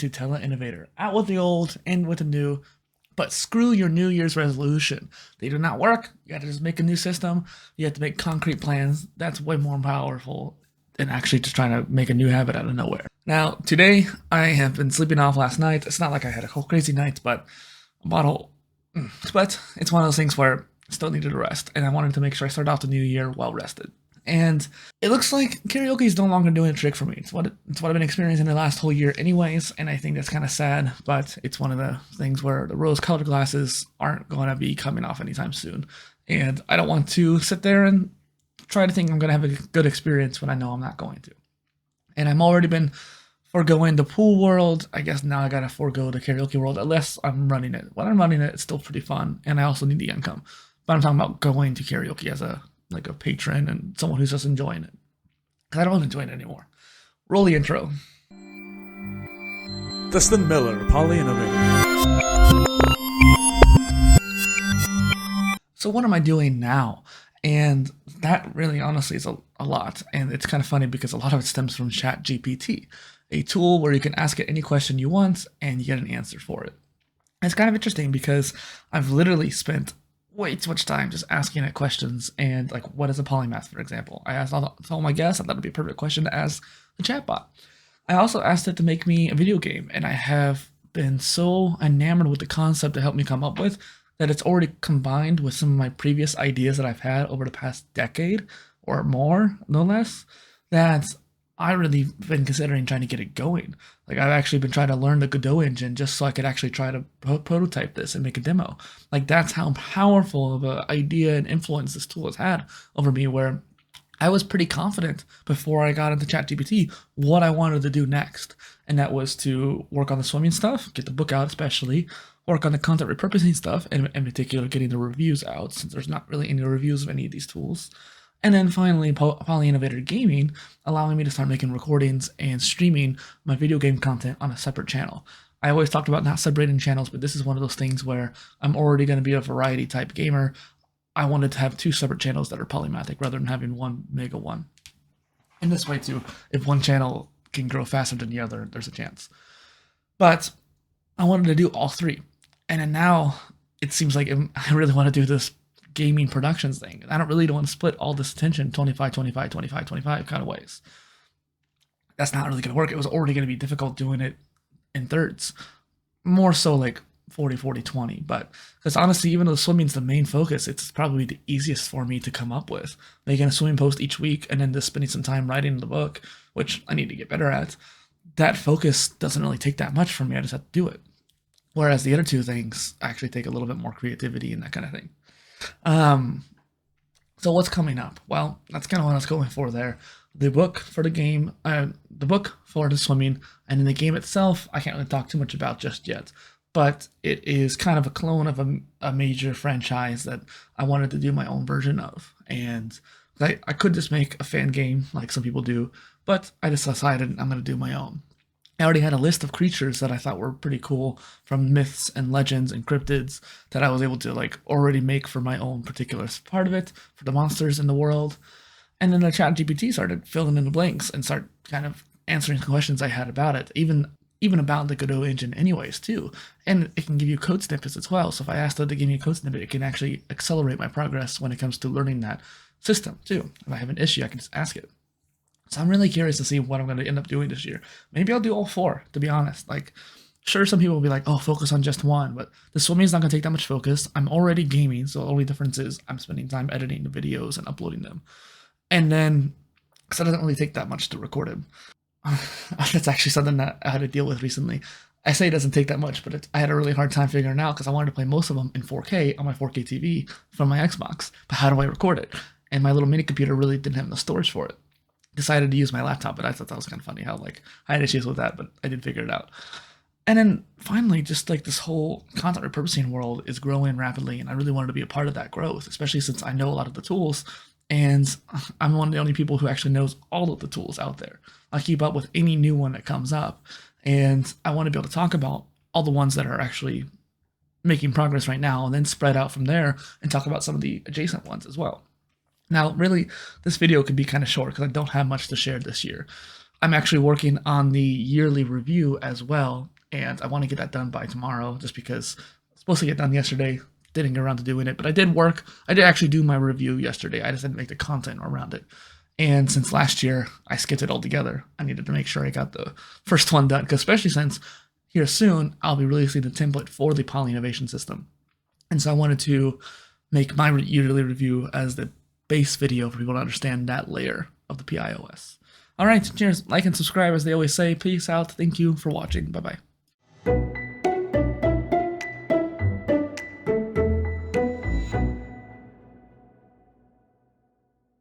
to Tele-Innovator. Out with the old, in with the new, but screw your New Year's resolution. They do not work. You gotta just make a new system. You have to make concrete plans. That's way more powerful than actually just trying to make a new habit out of nowhere. Now, today, I have been sleeping off last night. It's not like I had a whole crazy night, but a bottle. But it's one of those things where I still needed a rest, and I wanted to make sure I started off the new year well rested. And it looks like karaoke is no longer doing a trick for me. It's what I've been experiencing the last whole year anyways, and I think that's kind of sad, but it's one of the things where the rose-colored glasses aren't going to be coming off anytime soon. And I don't want to sit there and try to think I'm going to have a good experience when I know I'm not going to. And I'm already been foregoing the pool world. I guess now I got to forego the karaoke world unless I'm running it. When I'm running it, it's still pretty fun, and I also need the income. But I'm talking about going to karaoke as a patron and someone who's just enjoying it. Because I don't enjoy it anymore. Roll the intro. Dustin Miller, Poly-Innovator. So what am I doing now? And that really honestly is a lot. And it's kind of funny because a lot of it stems from ChatGPT, a tool where you can ask it any question you want and you get an answer for it. And it's kind of interesting because I've literally spent way too much time just asking it questions, and like, what is a polymath, for example? I asked all my guests. I thought it'd be a perfect question to ask the chatbot. I also asked it to make me a video game, and I have been so enamored with the concept to help me come up with that it's already combined with some of my previous ideas that I've had over the past decade or more, no less, that I really been considering trying to get it going. Like, I've actually been trying to learn the Godot engine just so I could actually try to prototype this and make a demo. Like, that's how powerful of an idea and influence this tool has had over me, where I was pretty confident before I got into ChatGPT what I wanted to do next. And that was to work on the swimming stuff, get the book out especially, work on the content repurposing stuff, and in particular getting the reviews out, since there's not really any reviews of any of these tools. And then finally, Poly-Innovator Gaming, allowing me to start making recordings and streaming my video game content on a separate channel. I always talked about not separating channels, but this is one of those things where I'm already going to be a variety type gamer. I wanted to have two separate channels that are polymathic rather than having one mega one. In this way too, if one channel can grow faster than the other, there's a chance. But I wanted to do all three. And then now it seems like I really want to do this gaming productions thing. I don't really want to split all this attention 25, 25, 25, 25 kind of ways. That's not really going to work. It was already going to be difficult doing it in thirds. More so like 40, 40, 20. But because honestly, even though swimming's the main focus, it's probably the easiest for me to come up with. Making a swimming post each week and then just spending some time writing the book, which I need to get better at. That focus doesn't really take that much from me. I just have to do it. Whereas the other two things actually take a little bit more creativity and that kind of thing. So what's coming up? Well, that's kind of what I was going for there. The book for the game, the book for the swimming, and in the game itself, I can't really talk too much about just yet. But it is kind of a clone of a major franchise that I wanted to do my own version of. And I could just make a fan game like some people do, but I just decided I'm going to do my own. I already had a list of creatures that I thought were pretty cool from myths and legends and cryptids that I was able to like already make for my own particular part of it, for the monsters in the world. And then the ChatGPT started filling in the blanks and start kind of answering questions I had about it, even about the Godot engine anyways too. And it can give you code snippets as well. So if I asked it to give me a code snippet, it can actually accelerate my progress when it comes to learning that system too. If I have an issue, I can just ask it. So I'm really curious to see what I'm going to end up doing this year. Maybe I'll do all four, to be honest. Like, sure, some people will be like, oh, focus on just one, but the swimming is not going to take that much focus. I'm already gaming, so the only difference is I'm spending time editing the videos and uploading them. And then, because it doesn't really take that much to record them. That's actually something that I had to deal with recently. I say it doesn't take that much, but I had a really hard time figuring it out because I wanted to play most of them in 4K on my 4K TV from my Xbox. But how do I record it? And my little mini computer really didn't have enough storage for it. Decided to use my laptop, but I thought that was kind of funny how like I had issues with that, but I did figure it out. And then finally, just like this whole content repurposing world is growing rapidly, and I really wanted to be a part of that growth, especially since I know a lot of the tools, and I'm one of the only people who actually knows all of the tools out there. I keep up with any new one that comes up, and I want to be able to talk about all the ones that are actually making progress right now, and then spread out from there and talk about some of the adjacent ones as well. Now, really, this video could be kind of short because I don't have much to share this year. I'm actually working on the yearly review as well, and I want to get that done by tomorrow just because I was supposed to get done yesterday. Didn't get around to doing it, but I did work. I did actually do my review yesterday. I just didn't make the content around it. And since last year, I skipped it altogether. I needed to make sure I got the first one done, because especially since here soon, I'll be releasing the template for the Poly Innovation System. And so I wanted to make my yearly review as the base video for people to understand that layer of the PIOS. All right, cheers. Like and subscribe, as they always say. Peace out. Thank you for watching. Bye-bye.